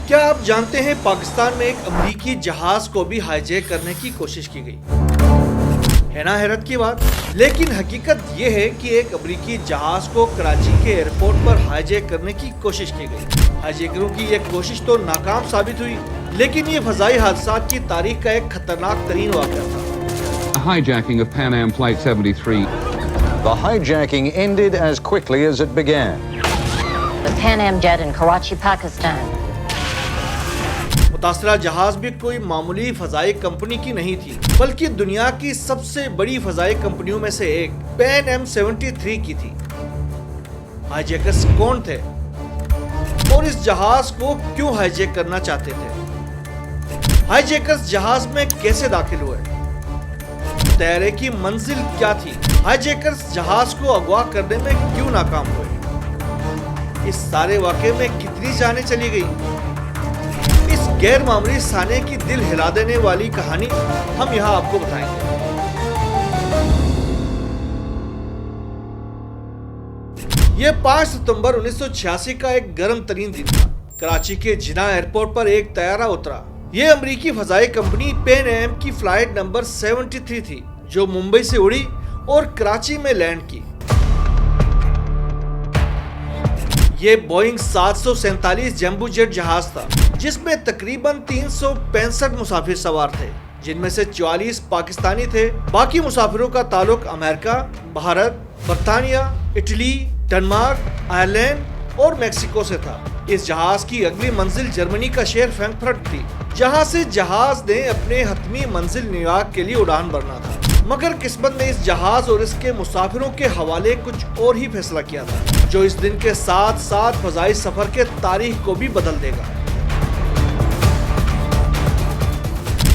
کیا آپ جانتے ہیں پاکستان میں ایک امریکی جہاز کو بھی ہائی جیک کرنے کی کوشش کی گئی ہے نا حیرت کی بات؟ لیکن حقیقت یہ ہے کہ ایک امریکی جہاز کو کراچی کے ایئرپورٹ پر ہائی جیک کرنے کی کوشش کی گئی۔ ہائی جیکروں کی یہ کوشش تو ناکام ثابت ہوئی، لیکن یہ فضائی حادثات کی تاریخ کا ایک خطرناک ترین واقعہ تھا۔ Hijacking of Pan Am Flight 73. The hijacking ended as quickly as it began. The Pan Am jet in Karachi, Pakistan. متاثرہ جہاز بھی کوئی معمولی فضائی کمپنی کی نہیں تھی، بلکہ دنیا کی سب سے بڑی فضائی کمپنیوں میں سے ایک پین ایم 73 کی تھی۔ ہائی جیکرز کون تھے اور اس جہاز کو کیوں ہائی جیک کرنا چاہتے تھے؟ ہائی جیکرز جہاز میں کیسے داخل ہوئے؟ طیارے کی منزل کیا تھی؟ ہائی جیکرز جہاز کو اغوا کرنے میں کیوں ناکام ہوئے؟ اس سارے واقعے میں کتنی جانیں چلی گئی؟ اس غیر معمولی سانحے کی دل ہلا دینے والی کہانی ہم یہاں آپ کو بتائیں گے۔ یہ 5 ستمبر 1986 کا ایک گرم ترین دن تھا۔ کراچی کے جناح ایئرپورٹ پر ایک طیارہ اترا۔ یہ امریکی فضائی کمپنی پین ایم کی فلائٹ نمبر 73 تھی، جو ممبئی سے اڑی اور کراچی میں لینڈ کی۔ یہ بوئنگ 747 جمبو جیٹ جہاز تھا، جس میں تقریباً 365 مسافر سوار تھے، جن میں سے 44 پاکستانی تھے۔ باقی مسافروں کا تعلق امریکہ، بھارت، برطانیہ، اٹلی، ڈنمارک، آئرلینڈ اور میکسیکو سے تھا۔ اس جہاز کی اگلی منزل جرمنی کا شہر فرینکفرٹ تھی، جہاں سے جہاز نے اپنے حتمی منزل نیو یارک کے لیے اڑان بھرنا تھا۔ مگر قسمت نے اس جہاز اور اس کے مسافروں کے حوالے کچھ اور ہی فیصلہ کیا تھا، جو اس دن کے ساتھ ساتھ فضائی سفر کے تاریخ کو بھی بدل دے گا۔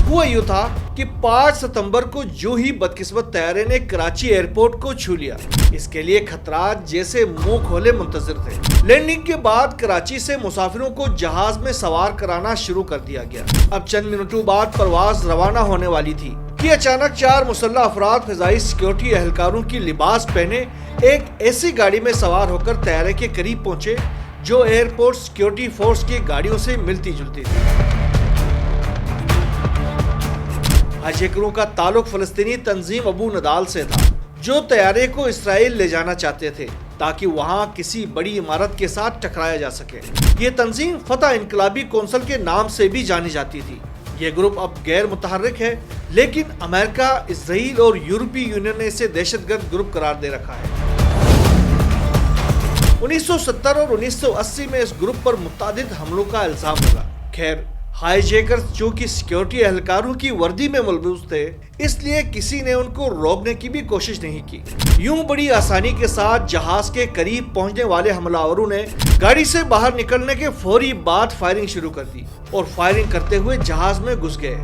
ہوا یوں تھا کہ 5 ستمبر کو جو ہی بدقسمت طیارے نے کراچی ایئرپورٹ کو چھو لیا، اس کے لیے خطرات جیسے منہ کھولے منتظر تھے۔ لینڈنگ کے بعد کراچی سے مسافروں کو جہاز میں سوار کرانا شروع کر دیا گیا۔ اب چند منٹوں بعد پرواز روانہ ہونے والی تھی کہ اچانک 4 مسلح افراد فضائی سیکیورٹی اہلکاروں کی لباس پہنے ایک ایسی گاڑی میں سوار ہو کر طیارے کے قریب پہنچے جو ایئرپورٹ سیکیورٹی فورس کی گاڑیوں سے ملتی جلتی تھی۔ ہائی جیکروں کا تعلق فلسطینی تنظیم ابو نضال سے تھا، جو طیارے کو اسرائیل لے جانا چاہتے تھے تاکہ وہاں کسی بڑی عمارت کے ساتھ ٹکرایا جا سکے۔ یہ تنظیم فتح انقلابی کونسل کے نام سے بھی جانی جاتی تھی۔ یہ گروپ اب غیر متحرک ہے، لیکن امریکہ، اسرائیل اور یورپی یونین نے اسے دہشت گرد گروپ قرار دے رکھا ہے۔ 1970 اور 1980 میں اس گروپ پر متعدد حملوں کا الزام لگا۔ خیر، ہائی جیکرز چونکہ سیکیورٹی اہلکاروں کی وردی میں ملبوس تھے، اس لیے کسی نے ان کو روکنے کی بھی کوشش نہیں کی۔ یوں بڑی آسانی کے ساتھ جہاز کے قریب پہنچنے والے حملہ آوروں نے گاڑی سے باہر نکلنے کے فوری بعد فائرنگ شروع کر دی اور فائرنگ کرتے ہوئے جہاز میں گھس گئے۔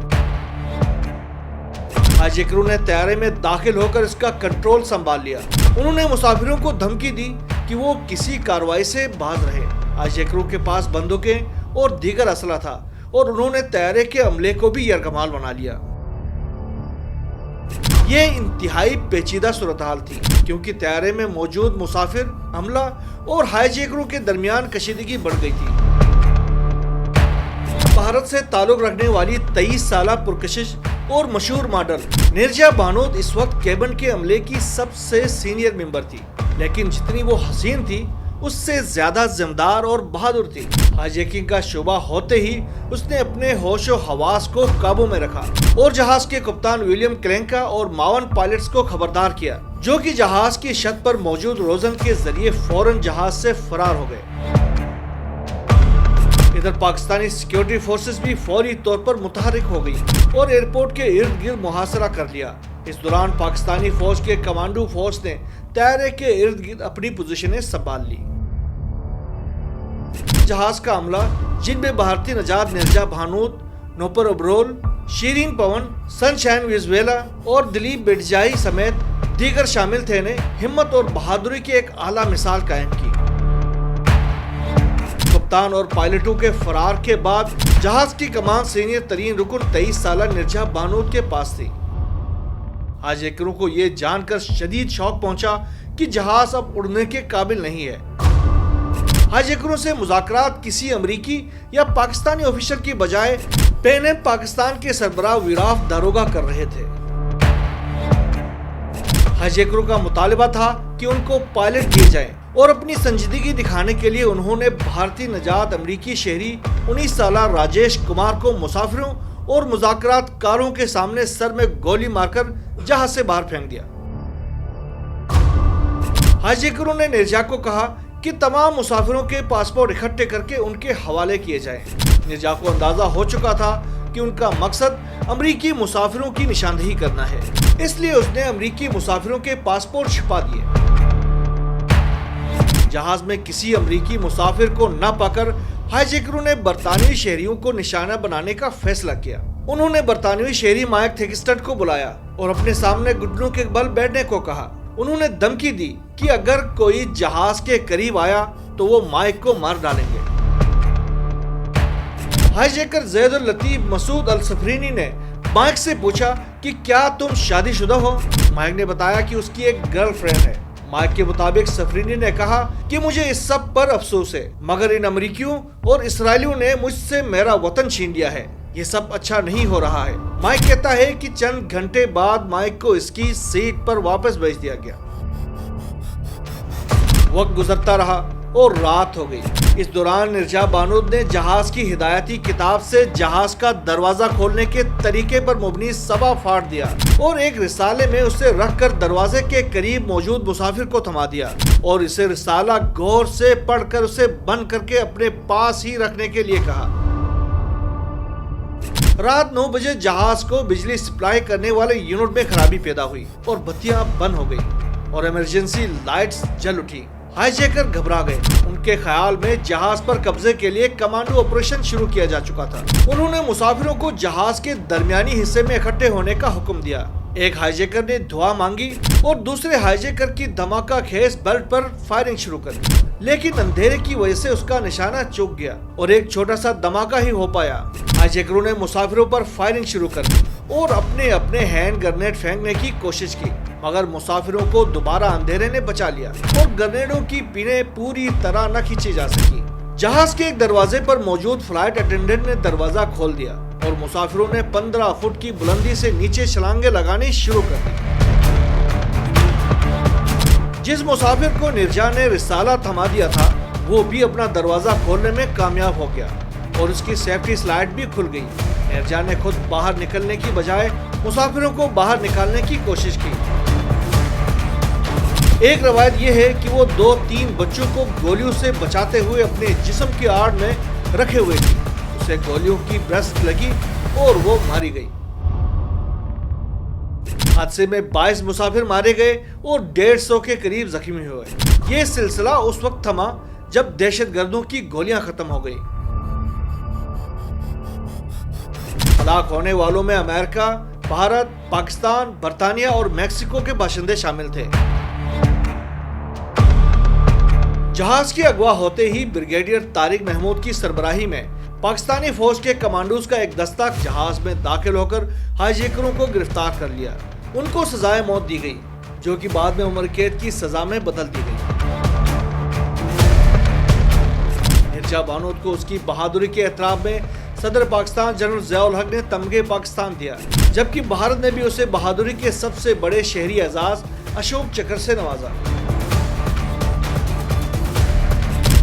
ہائی جیکروں نے طیارے میں داخل ہو کر اس کا کنٹرول سنبھال لیا۔ انہوں نے مسافروں کو دھمکی دی کہ وہ کسی کارروائی سے باز رہے۔ ہائی جیکروں کے پاس بندوقیں اور دیگر اسلحہ تھا اور انہوں نے طیارے کے عملے کو بھی یرغمال بنا لیا۔ یہ انتہائی پیچیدہ صورتحال تھی، کیونکہ طیارے میں موجود مسافر، عملہ اور ہائی جیکروں کے درمیان کشیدگی بڑھ گئی تھی۔ بھارت سے تعلق رکھنے والی 23 سالہ پرکشش اور مشہور ماڈل نیرجا بانوت اس وقت کیبن کے عملے کی سب سے سینئر ممبر تھی، لیکن جتنی وہ حسین تھی، اس سے زیادہ ذمہ اور بہادر تھی۔ ہائی جیکنگ کا شعبہ ہوتے ہی اس نے اپنے ہوش و حواس کو قابو میں رکھا اور جہاز کے کپتان ولیم کلینکا اور معاون پائلٹس کو خبردار کیا، جو کہ جہاز کی چھت پر موجود روزن کے ذریعے فوراً جہاز سے فرار ہو گئے۔ ادھر پاکستانی سیکیورٹی فورسز بھی فوری طور پر متحرک ہو گئی اور ایئرپورٹ کے ارد گرد محاصرہ کر لیا۔ اس دوران پاکستانی فوج کے کمانڈو فورس نے طیارے کے ارد گرد اپنی پوزیشنیں سنبھال لی۔ جہاز کا عملہ، جن میں بھارتی نژاد نیرجا بھانوت، نوپر ابرول، شیرین پون، سن شائن ویزویلا اور دلیپ بیڈجائی سمیت دیگر شامل تھے، نے ہمت اور بہادری کی ایک اعلیٰ مثال قائم کی۔ کپتان اور پائلٹوں کے فرار کے بعد جہاز کی کمان سینئر ترین رکن 23 سالہ نیرجا بانوت کے پاس تھی۔ ہائی جیکروں کو یہ جان کر شدید شوق پہنچا کہ جہاز اب اڑنے کے قابل نہیں ہے۔ हाईजैकरों से मुज़ाकरात किसी अमरीकी या पाकिस्तानी ऑफिसर की बजाय पैन एम पाकिस्तान के सरबराह विराफ दारोगा कर रहे थे। हाईजैकरों का मुतालिबा था कि उनको पायलट दिए जाएं और अपनी संजीदगी दिखाने के लिए उन्होंने भारतीय नजात अमरीकी शहरी 19 साला राजेश कुमार को मुसाफिरों और मुज़ाकरात कारों के सामने सर में गोली मारकर जहाज से बाहर फेंक दिया। हाईजैकरों ने निर्जा को कहा कि तमाम मुसाफिरों के पासपोर्ट इकट्ठे करके उनके हवाले किए जाएं। निर्जा को अंदाजा हो चुका था कि उनका मकसद अमरीकी मुसाफिरों की निशानदेही करना है, इसलिए उसने अमरीकी मुसाफिरों के पासपोर्ट छिपा दिए। जहाज में किसी अमरीकी मुसाफिर को न पाकर हाईजैकरों ने बरतानवी शहरियों को निशाना बनाने का फैसला किया। उन्होंने बरतानवी शहरी माइक थेगिस्टन को बुलाया और अपने सामने घुटनों के बल बैठने को कहा। उन्होंने धमकी दी कि अगर कोई जहाज के करीब आया तो वो माइक को मार डालेंगे। हाईजैकर जैद अल लतीफ मसूद अल सफरीनी ने माइक से पूछा कि क्या तुम शादीशुदा हो? माइक ने बताया कि उसकी एक गर्लफ्रेंड है। माइक के मुताबिक सफरीनी ने कहा कि मुझे इस सब पर अफसोस है, मगर इन अमरीकियों और इसराइलियों ने मुझसे मेरा वतन छीन लिया है। ये सब अच्छा नहीं हो रहा है। माइक कहता है कि चंद घंटे बाद माइक को इसकी सीट पर वापस भेज दिया गया। वक्त गुजरता रहा और रात हो गई। इस दौरान निर्जा बानोद ने जहाज की हिदायती किताब से जहाज का दरवाजा खोलने के तरीके पर मुबनी सबा फाड़ दिया और एक रिसाले में उसे रखकर दरवाजे के करीब मौजूद मुसाफिर को थमा दिया और इसे रिसाला गौर से पढ़कर उसे बंद करके अपने पास ही रखने के लिए कहा। रात 9 बजे जहाज को बिजली सप्लाई करने वाले यूनिट में खराबी पैदा हुई और बत्तियां बंद हो गई और इमरजेंसी लाइट्स जल उठी। हाईजैकर घबरा गए। उनके ख्याल में जहाज पर कब्जे के लिए कमांडो ऑपरेशन शुरू किया जा चुका था। उन्होंने मुसाफिरों को जहाज के दरमियानी हिस्से में इकट्ठे होने का हुक्म दिया। एक हाईजैकर ने दुआ मांगी और दूसरे हाईजैकर की धमाका खेज बेल्ट पर फायरिंग शुरू कर दी, लेकिन अंधेरे की वजह से उसका निशाना चूक गया और एक छोटा सा धमाका ही हो पाया। हाईजैकरों ने मुसाफिरों पर फायरिंग शुरू कर दी और अपने अपने हैंड ग्रेनेड फेंकने की कोशिश की, मगर मुसाफिरों को दोबारा अंधेरे ने बचा लिया और ग्रेनेडों की पिनें पूरी तरह न खींची जा सकी। जहाज के एक दरवाजे पर मौजूद फ्लाइट अटेंडेंट ने दरवाजा खोल दिया और मुसाफिरों ने 15 फुट की बुलंदी से नीचे छलांगे लगानी शुरू कर दी। जिस मुसाफिर को निर्जा ने रिसाला थमा दिया था वो भी अपना दरवाजा खोलने में कामयाब हो गया और उसकी सेफ्टी स्लाइड भी खुल गई। निर्जा ने खुद बाहर निकलने की बजाय मुसाफिरों को बाहर निकालने की कोशिश की। एक रवायत यह है कि वो 2-3 बच्चों को गोलियों से बचाते हुए अपने जिस्म की आड़ में रखे हुए थी। उसे गोलियों की ब्रस्ट लगी और वो मारी गई। हादसे में 22 मुसाफिर मारे गए और 150 के करीब जख्मी हुए। ये सिलसिला उस वक्त थमा जब दहशतगर्दों की गोलियां खत्म हो गई। हलाक होने वालों में अमेरिका, भारत, पाकिस्तान, बरतानिया और मैक्सिको के बाशिंदे शामिल थे। जहाज की अगवा होते ही ब्रिगेडियर तारिक महमूद की सरबराही में पाकिस्तानी फौज के कमांडोज का एक दस्ता जहाज में दाखिल होकर हाईजैकरों को गिरफ्तार कर लिया। उनको सजाए मौत दी गई, जो कि बाद में उम्र कैद की सजा में बदल दी गई। निर्जा बानोद को उसकी बहादुरी के एतराफ में सदर पाकिस्तान जनरल ज़िया-उल हक ने तमगे पाकिस्तान दिया, जबकि भारत ने भी उसे बहादुरी के सबसे बड़े शहरी एजाज अशोक चक्र से नवाजा।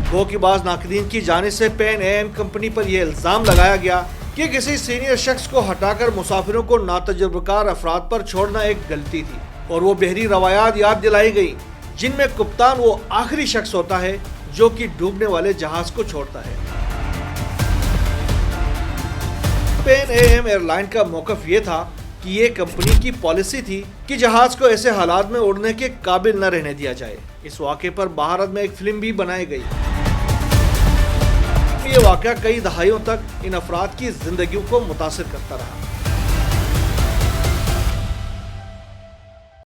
धोखेबाज नाकदीन की जानिब से पैन एम कंपनी पर यह इल्जाम लगाया गया कि किसी सीनियर शख्स को हटाकर मुसाफिरों को नातजुर्बेकार अफराद पर छोड़ना एक गलती थी और वो बहरी रवायात याद दिलाई गई जिनमें कप्तान वो आखिरी शख्स होता है जो कि डूबने वाले जहाज को छोड़ता है। पैन एम एयरलाइन का मौकफ ये था कि ये कंपनी की पॉलिसी थी कि जहाज को ऐसे हालात में उड़ने के काबिल न रहने दिया जाए। इस वाक़े पर भारत में एक फिल्म भी बनाई गई। ये वाक़या कई दहाइयों तक इन अफराद की जिंदगियों को मुतासिर करता रहा।